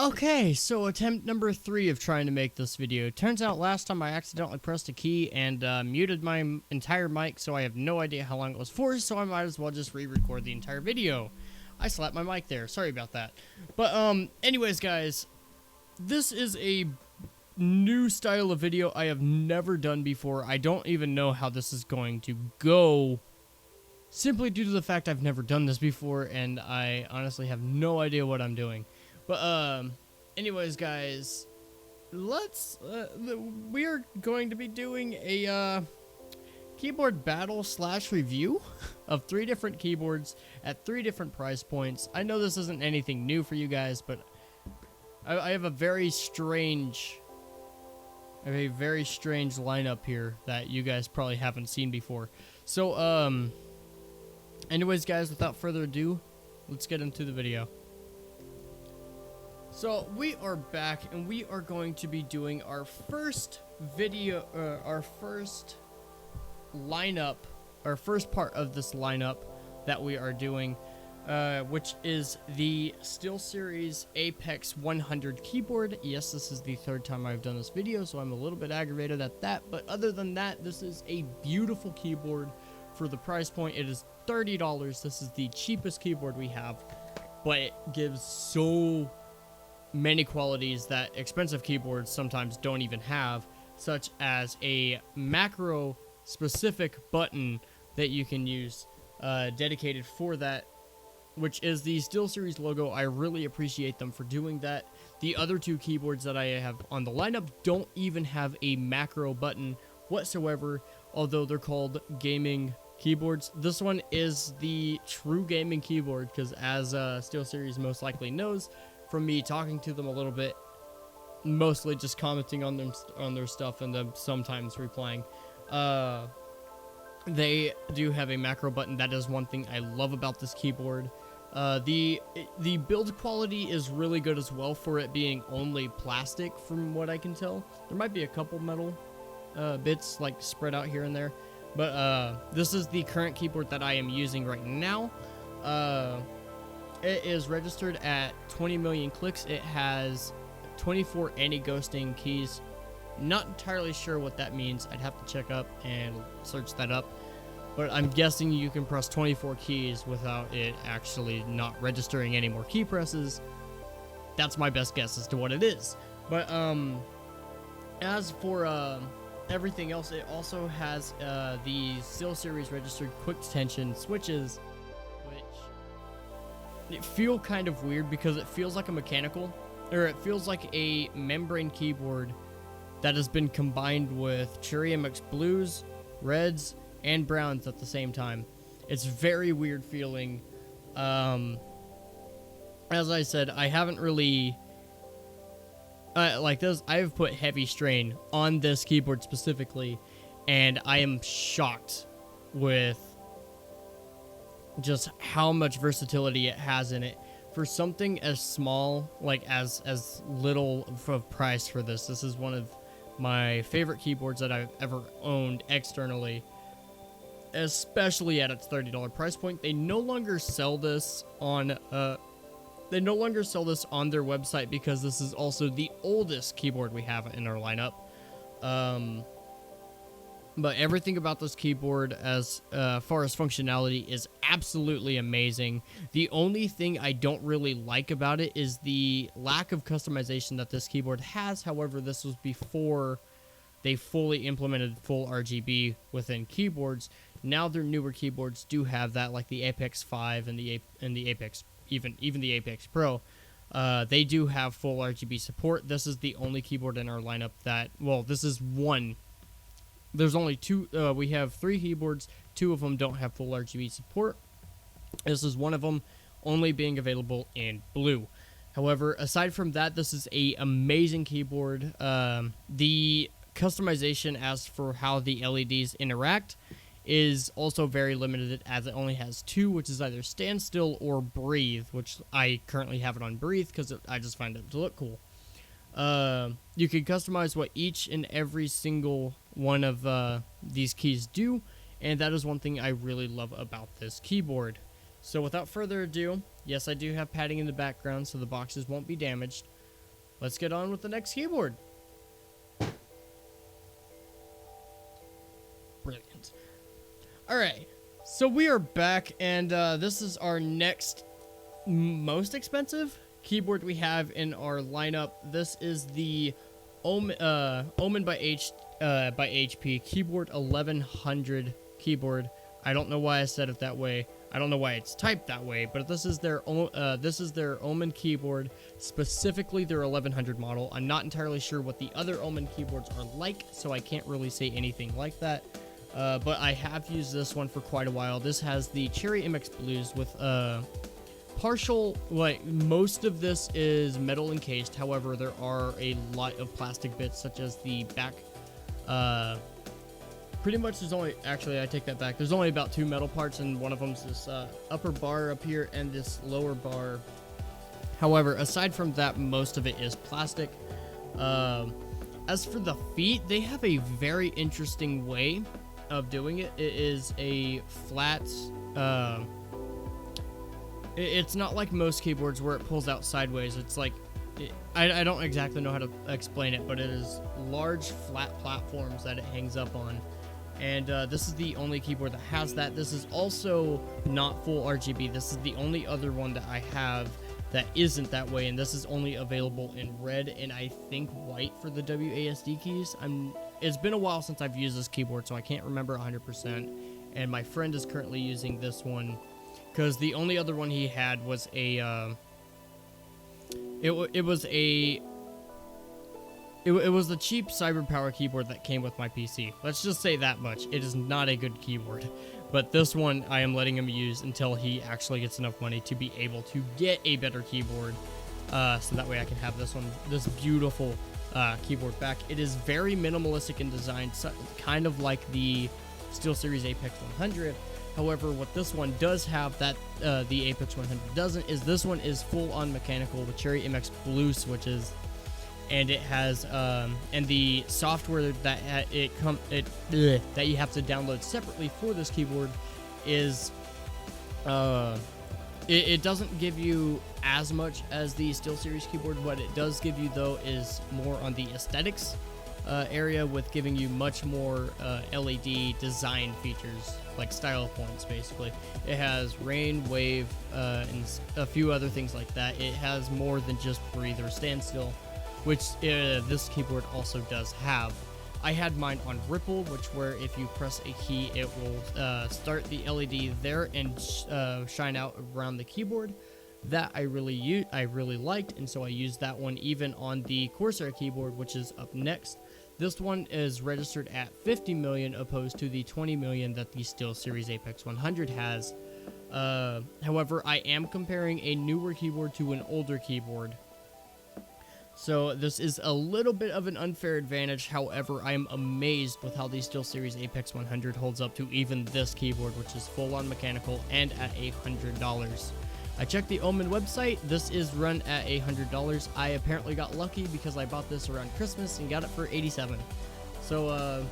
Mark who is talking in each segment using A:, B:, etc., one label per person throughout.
A: Okay, so attempt number 3 of trying to make this video. Turns out last time I accidentally pressed a key and muted my entire mic, so I have no idea how long it was for, so I might as well just re-record the entire video. I slapped my mic there, sorry about that. But anyways guys, this is a new style of video I have never done before. I don't even know how this is going to go, simply due to the fact I've never done this before, and I honestly have no idea what I'm doing. But, anyways, guys, we are going to be doing a, keyboard battle / review of 3 different keyboards at 3 different price points. I know this isn't anything new for you guys, but I have a very strange lineup here that you guys probably haven't seen before. So, anyways, guys, without further ado, let's get into the video. So we are back, and we are going to be doing our first video, our first part of this lineup that we are doing, which is the SteelSeries Apex 100 keyboard. Yes, this is the 3rd time I've done this video, so I'm a little bit aggravated at that, but other than that, this is a beautiful keyboard for the price point. It is $30. This is the cheapest keyboard we have, but it gives so many qualities that expensive keyboards sometimes don't even have, such as a macro specific button that you can use dedicated for that, which is the SteelSeries logo. I really appreciate them for doing that. The other 2 keyboards that I have on the lineup don't even have a macro button whatsoever, although they're called gaming keyboards. This one is the true gaming keyboard, because as SteelSeries most likely knows from me talking to them a little bit, mostly just commenting on their stuff and them sometimes replying, they do have a macro button. That is one thing I love about this keyboard. The build quality is really good as well for it being only plastic, from what I can tell. There might be a couple metal bits like spread out here and there, but this is the current keyboard that I am using right now. It is registered at 20 million clicks. It has 24 anti-ghosting keys. Not entirely sure what that means. I'd have to check up and search that up. But I'm guessing you can press 24 keys without it actually not registering any more key presses. That's my best guess as to what it is. But as for everything else, it also has the SteelSeries registered quick tension switches, it feel kind of weird because it feels like a mechanical, or it feels like a membrane keyboard that has been combined with Cherry MX blues, reds, and browns at the same time. It's very weird feeling. As I said, I haven't really like this. I have put heavy strain on this keyboard specifically, and I am shocked with just how much versatility it has in it for something as small, like as little of price for this. This is one of my favorite keyboards that I've ever owned externally, especially at its $30 price point. They no longer sell this on their website, because this is also the oldest keyboard we have in our lineup. But everything about this keyboard as far as functionality is absolutely amazing. The only thing I don't really like about it is the lack of customization that this keyboard has. However, this was before they fully implemented full RGB within keyboards. Now their newer keyboards do have that, like the Apex 5 and the Apex, even the Apex Pro. They do have full RGB support. This is the only keyboard in our lineup that, well, this is one. There's only 2, we have 3 keyboards, 2 of them don't have full RGB support. This is one of them, only being available in blue. However, aside from that, this is a amazing keyboard. The customization as for how the LEDs interact is also very limited, as it only has 2, which is either stand still or breathe, which I currently have it on breathe because I just find it to look cool. You can customize what each and every single one of these keys do, and that is one thing I really love about this keyboard. So without further ado, yes, I do have padding in the background so the boxes won't be damaged. let's get on with the next keyboard. Brilliant. Alright, so we are back, and this is our next most expensive keyboard we have in our lineup. This is the Omen by HP Keyboard 1100 keyboard. I don't know why I said it that way. I don't know why it's typed that way, but this is their Omen keyboard, specifically their 1100 model. I'm not entirely sure what the other Omen keyboards are like, so I can't really say anything like that. But I have used this one for quite a while. This has the Cherry MX Blues with partial, like, most of this is metal encased. However, there are a lot of plastic bits, such as the back. Pretty much there's only, actually I take that back, there's only about 2 metal parts, and one of them's this upper bar up here and this lower bar. However, aside from that, most of it is plastic. As for the feet, they have a very interesting way of doing it. It is a flat, it's not like most keyboards where it pulls out sideways. It's like, I don't exactly know how to explain it, but it is large flat platforms that it hangs up on. And this is the only keyboard that has that. This is also not full RGB. This is the only other one that I have that isn't that way, and this is only available in red and I think white for the WASD keys. It's been a while since I've used this keyboard, so I can't remember 100%. And my friend is currently using this one because the only other one he had was a it was the cheap CyberPower keyboard that came with my PC. Let's just say that much. It is not a good keyboard. But this one I am letting him use until he actually gets enough money to be able to get a better keyboard. So that way I can have this beautiful keyboard back. It is very minimalistic in design, kind of like the SteelSeries Apex 100. However, what this one does have that the Apex 100 doesn't is this one is full on mechanical with Cherry MX Blue switches. And it has, and the software that that you have to download separately for this keyboard is, it doesn't give you as much as the SteelSeries keyboard. What it does give you, though, is more on the aesthetics area, with giving you much more LED design features, like style points, basically. It has rain, wave, and a few other things like that. It has more than just breathe or stand still, which this keyboard also does have. I had mine on Ripple, where if you press a key, it will start the LED there and shine out around the keyboard. That I really liked, and so I used that one even on the Corsair keyboard, which is up next. This one is registered at 50 million opposed to the 20 million that the SteelSeries Apex 100 has. However, I am comparing a newer keyboard to an older keyboard. So this is a little bit of an unfair advantage. However, I am amazed with how the SteelSeries Apex 100 holds up to even this keyboard, which is full-on mechanical and at $100. I checked the Omen website. This is run at $100. I apparently got lucky because I bought this around Christmas and got it for $87. So,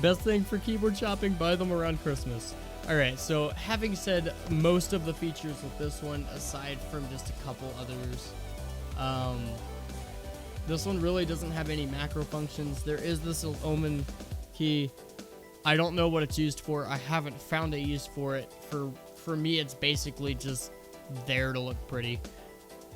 A: best thing for keyboard shopping, buy them around Christmas. Alright, so having said most of the features with this one, aside from just a couple others, this one really doesn't have any macro functions. There is this Omen key. I don't know what it's used for. I haven't found a use for it. For me, it's basically just there to look pretty.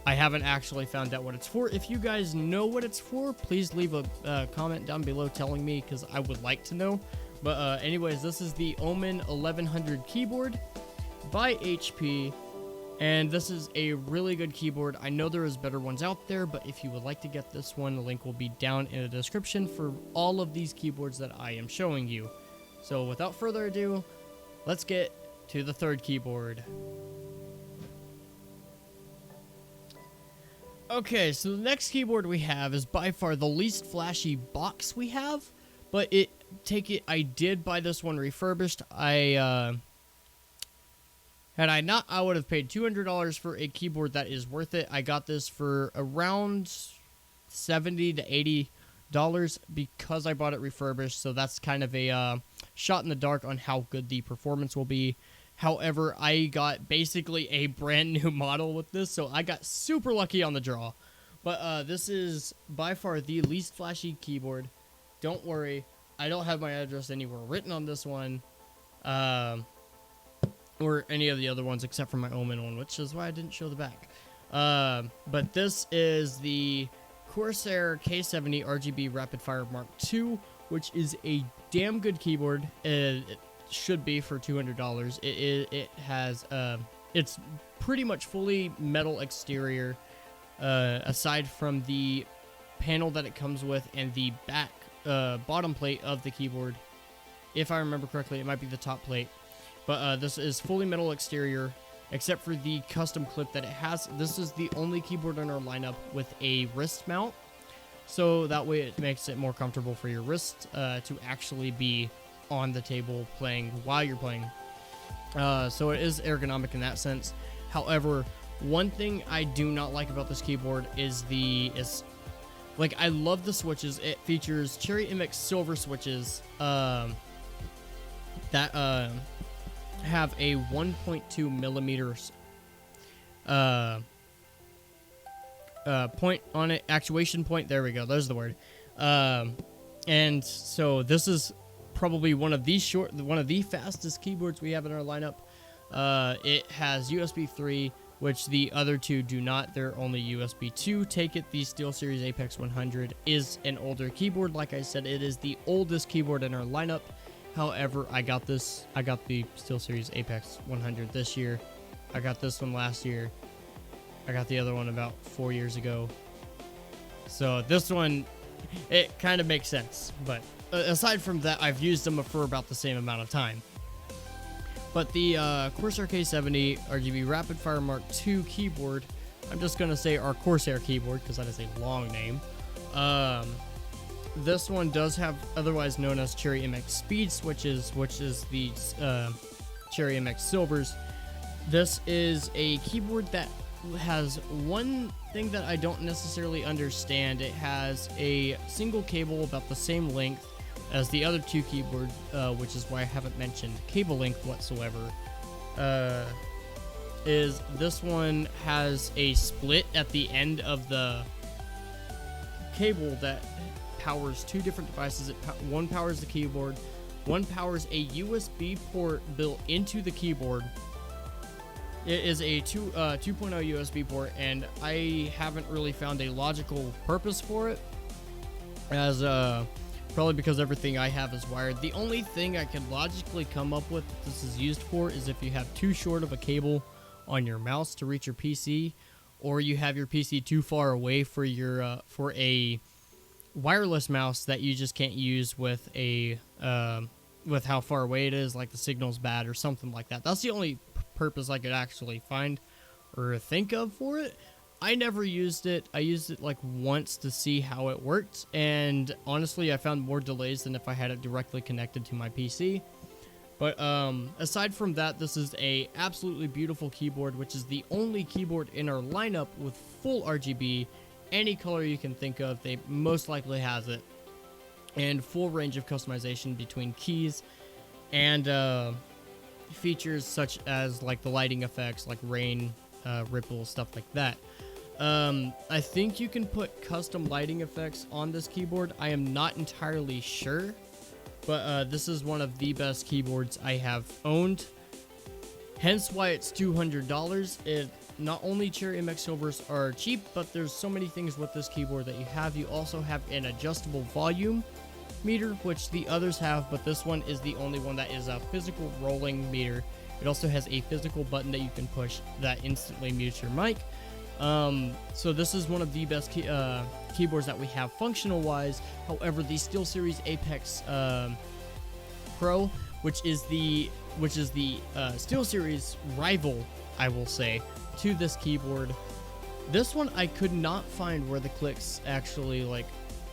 A: I haven't actually found out what it's for. If you guys know what it's for, please leave a comment down below telling me, because I would like to know. But anyways, this is the Omen 1100 keyboard by HP. And this is a really good keyboard. I know there is better ones out there, but if you would like to get this one, the link will be down in the description for all of these keyboards that I am showing you. So without further ado, let's get to the third keyboard. Okay, so the next keyboard we have is by far the least flashy box we have, but I did buy this one refurbished. Had I not, I would have paid $200 for a keyboard that is worth it. I got this for around $70 to $80 because I bought it refurbished, so that's kind of a shot in the dark on how good the performance will be. However, I got basically a brand new model with this, so I got super lucky on the draw. But this is by far the least flashy keyboard. Don't worry, I don't have my address anywhere written on this one, or any of the other ones except for my Omen one, which is why I didn't show the back. But this is the Corsair K70 RGB Rapidfire Mark II, which is a damn good keyboard. It should be for $200. It has it's pretty much fully metal exterior, aside from the panel that it comes with and the back bottom plate of the keyboard. If I remember correctly, it might be the top plate, but this is fully metal exterior except for the custom clip that it has. This is the only keyboard in our lineup with a wrist mount, so that way it makes it more comfortable for your wrist to actually be on the table playing while you're playing. So it is ergonomic in that sense. However, one thing I do not like about this keyboard is like, I love the switches. It features Cherry MX silver switches that have a 1.2 millimeters point on it, actuation point. There we go. There's the word. And so this is probably one of the fastest keyboards we have in our lineup. It has USB 3, which the other two do not. They're only USB 2. Take it, the SteelSeries Apex 100 is an older keyboard. Like I said, it is the oldest keyboard in our lineup. However, I got the SteelSeries Apex 100 this year. I got this one last year. I got the other one about 4 years ago. So this one, it kind of makes sense. But aside from that, I've used them for about the same amount of time. But the Corsair K70 RGB Rapidfire Mark II keyboard, I'm just going to say our Corsair keyboard because that is a long name. This one does have, otherwise known as Cherry MX Speed switches, which is the Cherry MX Silvers. This is a keyboard that has one thing that I don't necessarily understand. It has a single cable about the same length as the other two keyboards, which is why I haven't mentioned cable length whatsoever. Is this one has a split at the end of the cable that powers two different devices. One powers the keyboard, one powers a USB port built into the keyboard. It is a 2.0 USB port, and I haven't really found a logical purpose for it, as probably because everything I have is wired. The only thing I can logically come up with that this is used for is if you have too short of a cable on your mouse to reach your PC, or you have your PC too far away for your for a wireless mouse that you just can't use with a with how far away it is, like the signal's bad or something like that. That's the only purpose I could actually find or think of for it. I never used it. I used it like once to see how it worked, and honestly I found more delays than if I had it directly connected to my PC. But aside from that, this is a absolutely beautiful keyboard, which is the only keyboard in our lineup with full RGB, any color you can think of. They most likely has it, and full range of customization between keys and features such as like the lighting effects, like rain, ripples, stuff like that. I think you can put custom lighting effects on this keyboard. I am not entirely sure, but this is one of the best keyboards I have owned, hence why it's $200. It not only Cherry MX Silvers are cheap, but there's so many things with this keyboard that you have. You also have an adjustable volume meter, which the others have, but this one is the only one that is a physical rolling meter. It also has a physical button that you can push that instantly mutes your mic. So this is one of the best keyboards that we have functional wise. However, the SteelSeries Apex Pro, which is the SteelSeries rival, I will say, to this keyboard, this one I could not find where the clicks actually like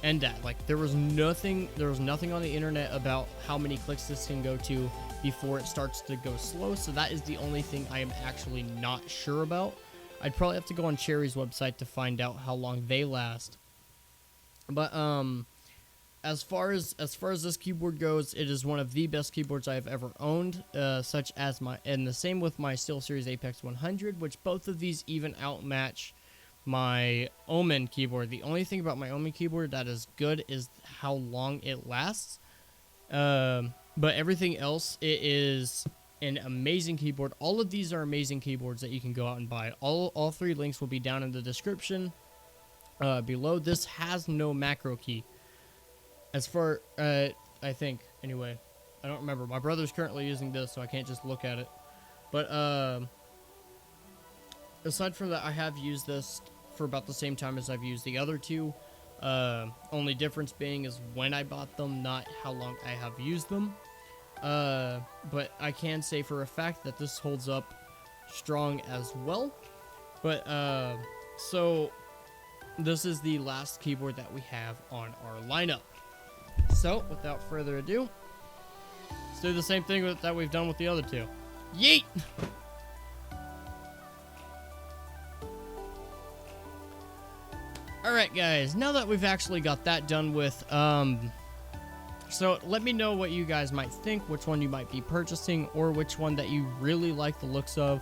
A: end at. Like there was nothing on the internet about how many clicks this can go to before it starts to go slow. So that is the only thing I am actually not sure about. I'd probably have to go on Cherry's website to find out how long they last. But as far as this keyboard goes, it is one of the best keyboards I have ever owned, such as and the same with my SteelSeries Apex 100, which both of these even outmatch my Omen keyboard. The only thing about my Omen keyboard that is good is how long it lasts. But everything else, it is an amazing keyboard. All of these are amazing keyboards that you can go out and buy. All three links will be down in the description below. This has no macro key. As far, I think, anyway. I don't remember. My brother's currently using this, so I can't just look at it. But, aside from that, I have used this for about the same time as I've used the other two. Only difference being is when I bought them, not how long I have used them. But I can say for a fact that this holds up strong as well. But, so this is the last keyboard that we have on our lineup. So, without further ado, let's do the same thing that we've done with the other two. Yeet! Alright guys, now that we've actually got that done with, so let me know what you guys might think, which one you might be purchasing, or which one that you really like the looks of.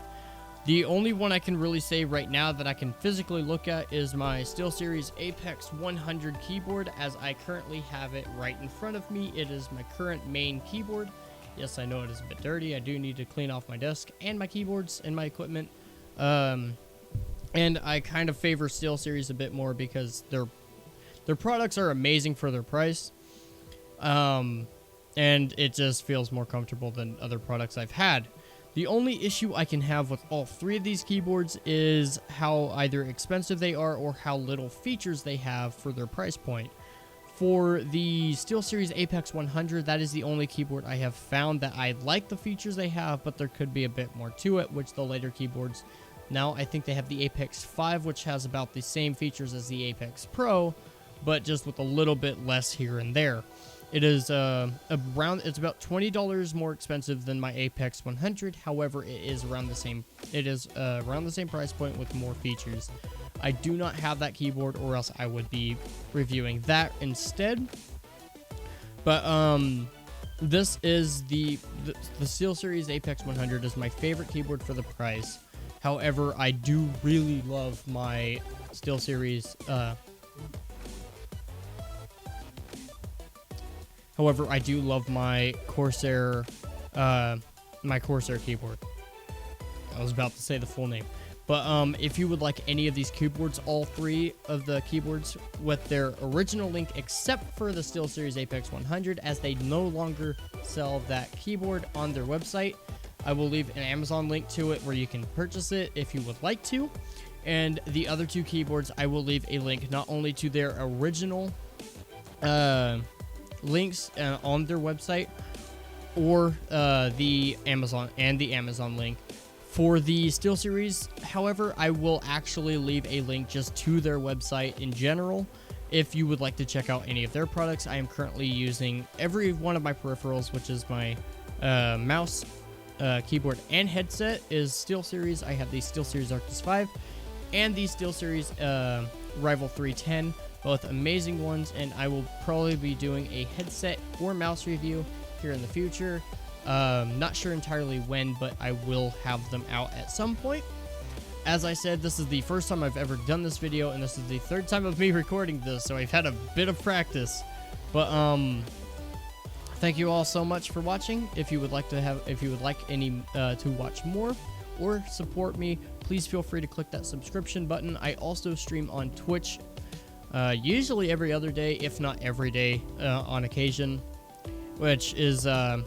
A: The only one I can really say right now that I can physically look at is my SteelSeries Apex 100 keyboard, as I currently have it right in front of me. It is my current main keyboard. Yes, I know it is a bit dirty. I do need to clean off my desk and my keyboards and my equipment. And I kind of favor SteelSeries a bit more because their products are amazing for their price. And it just feels more comfortable than other products I've had. The only issue I can have with all three of these keyboards is how either expensive they are or how little features they have for their price point. For the SteelSeries Apex 100, that is the only keyboard I have found that I like the features they have, but there could be a bit more to it, which the later keyboards. Now, I think they have the Apex 5, which has about the same features as the Apex Pro, but just with a little bit less here and there. It is it's about $20 more expensive than my Apex 100. However, it is around the same. It is around the same price point with more features. I do not have that keyboard, or else I would be reviewing that instead. But this is the SteelSeries Apex 100 is my favorite keyboard for the price. However, I do really love my SteelSeries. However, I do love my Corsair keyboard. I was about to say the full name. But if you would like any of these keyboards, all three of the keyboards with their original link, except for the SteelSeries Apex 100, as they no longer sell that keyboard on their website, I will leave an Amazon link to it where you can purchase it if you would like to. And the other two keyboards, I will leave a link not only to their original links on their website, or the Amazon link. For the SteelSeries, however, I will actually leave a link just to their website in general. If you would like to check out any of their products, I am currently using every one of my peripherals, which is my mouse, keyboard, and headset is SteelSeries. I have the SteelSeries Arctis 5 and the SteelSeries Rival 310. Both amazing ones, and I will probably be doing a headset or mouse review here in the future. Not sure entirely when, but I will have them out at some point. As I said, this is the first time I've ever done this video, and this is the third time of me recording this, so I've had a bit of practice. But thank you all so much for watching. If you would like any to watch more or support me, please feel free to click that subscription button. I also stream on Twitch. Usually every other day, if not every day, on occasion, which is I'm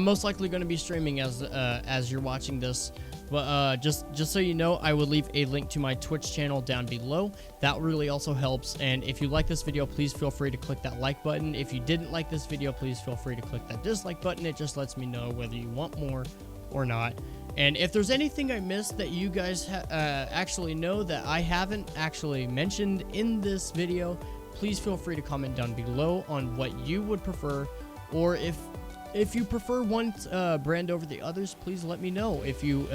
A: most likely going to be streaming as you're watching this. But just so you know, I will leave a link to my Twitch channel down below. That really also helps. And if you like this video, please feel free to click that like button. If you didn't like this video, please feel free to click that dislike button. It just lets me know whether you want more or not. And if there's anything I missed that you guys actually know that I haven't actually mentioned in this video, please feel free to comment down below on what you would prefer. Or if you prefer one brand over the others, please let me know. If you,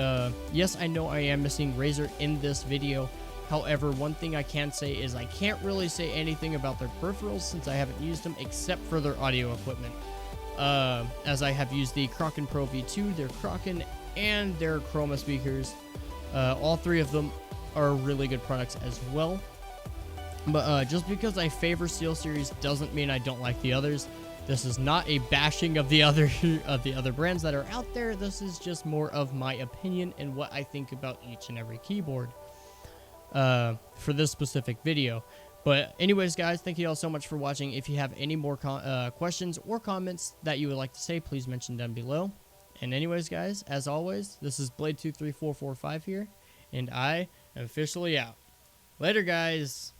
A: yes, I know I am missing Razer in this video. However, one thing I can say is I can't really say anything about their peripherals since I haven't used them except for their audio equipment. As I have used the Kraken Pro V2, their Kraken, and their Chroma speakers. All three of them are really good products as well. But just because I favor SteelSeries doesn't mean I don't like the others. This is not a bashing of the other brands that are out there. This is just more of my opinion and what I think about each and every keyboard for this specific video. But anyways, guys, thank you all so much for watching. If you have any more questions or comments that you would like to say, please mention down below. And anyways, guys, as always, this is Blade23445 here, and I am officially out. Later, guys.